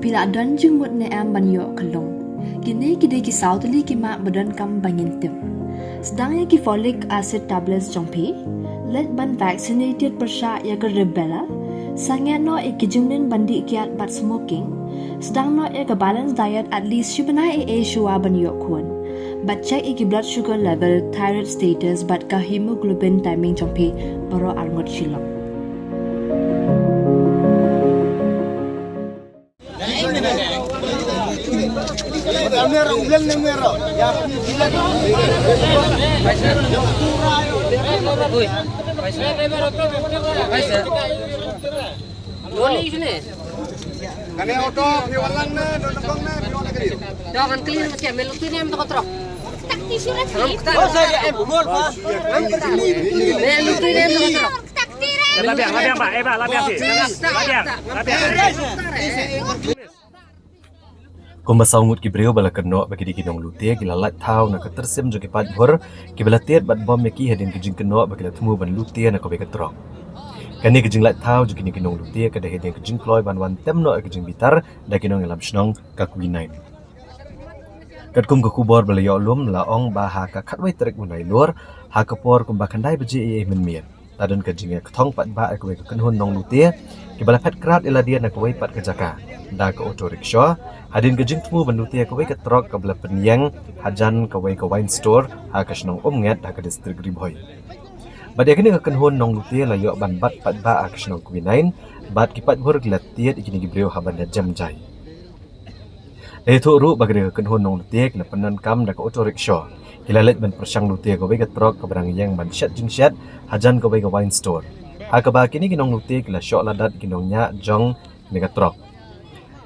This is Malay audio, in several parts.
pila dan jengmut ne am banyo kelong. Kini kide ki sautli ki mak badan kam bangintim. Sedangnya ki folic acid tablets jongpi, let ban vaccinated persya ya ke rebella, sangya no ikijungnin bandi kiat bat smoking, sedang no ya ke balance diet at least syubenai shua banyo kun. But check iki blood sugar level, thyroid status, but ka hemoglobin timing jongpi baro arngot shilong. Kami auto piwalang na dodong na piwala kiri. Jangan clear macam melutu ni am tak kotrok. Tak tisu lagi. Oh saya bumur pas. Melutu ni am tak kotrok. Tak tirai. Labiang Pak, labiang sih. Labiang. Kumba saungut ki breu bala keno bagi di kinong lute ki lalat tau na ketersim jo ki pat bor ki bala tiet bat bom ki hedin ki jing keno bagi la temu ban lute na ko be ketrok. Kani ki jing lat tau jo ki kinong lute ka de hedin ki jing ploy ban wan tem no ki jing bitar da kinong lam snong ka kuinain. Kat kum ka kubor bala yo lum la ong ba ha ka khatwai trek unai lor ha ka por kum ba khandai beji e men mien. Tadon ka jing ka thong pat ba ka be ka kanhon nong lute ki bala phat krat ila dia na ko wai pat ka jaka. Da ka auto rickshaw hadin ke jing temu bandu tia kawai ke trok ke bela penyang hajan kawai ke wine store ha ke senong nget ha ke distrik Ribhoi. Badia kini ke kenhon nong lutia la yok ban bat pat ba ha ke senong kuinain bat kipat bur gelatiat ikini gibreu ha ban jam jai. Itu ru bagi ke kenhon nong lutia kena penan kam da ke auto rickshaw. Kilalet ban persang lutia kawai ke trok ke barang yang ban syat jing syat hajan kawai ke wine store. Ha ke ba kini kinong lutia kila syok ladat kinong nya jong ni ke trok.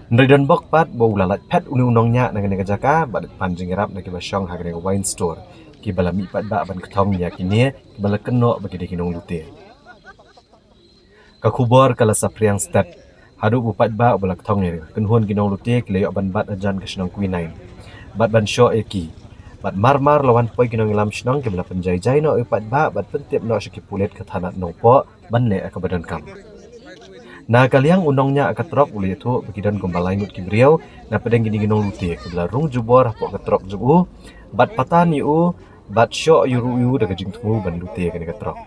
Nridon bok pat bo ulalat pet unongnya nang nega jaka bad panjing rap na kiba syong ha nega wine store ki bala mi pat ba ban kthong ya kini ki bala keno bagi de kinong lute ka khubor kala sapriang step hadu bu pat ba bala kthong ne kenhon kinong lute ki le ban bat ajan ka snong kuinain bat ban sho eki bat marmar lawan poi kinong lam snong ki bala penjai jai no pat ba bat pentip no shiki pulet ka thanat no po ban ne ka badan kam. Na kaliang unongnya akatrok uli itu begidan gombalai nut kibriau na pedeng gini ginong lute kebela rung jubor pok katrok jubu bat patani u bat syok yuru daga jing temu ban lute kene katrok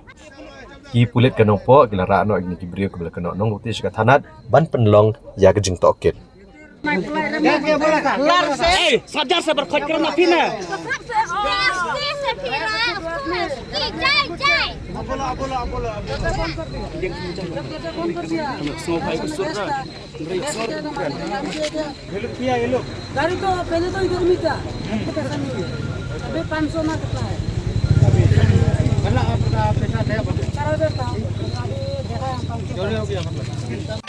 ki pulit kanong po gila ra no gini kibriau kebela kanong nong lute sika tanat ban penlong ya ke jing tokit Sadar sabar khot kerana pina. गाड़ी तो पहले तो इधर में था पैसा नहीं है अभी 500 ना कितना है मतलब आपका पैसा है 4000 था अभी देखा 500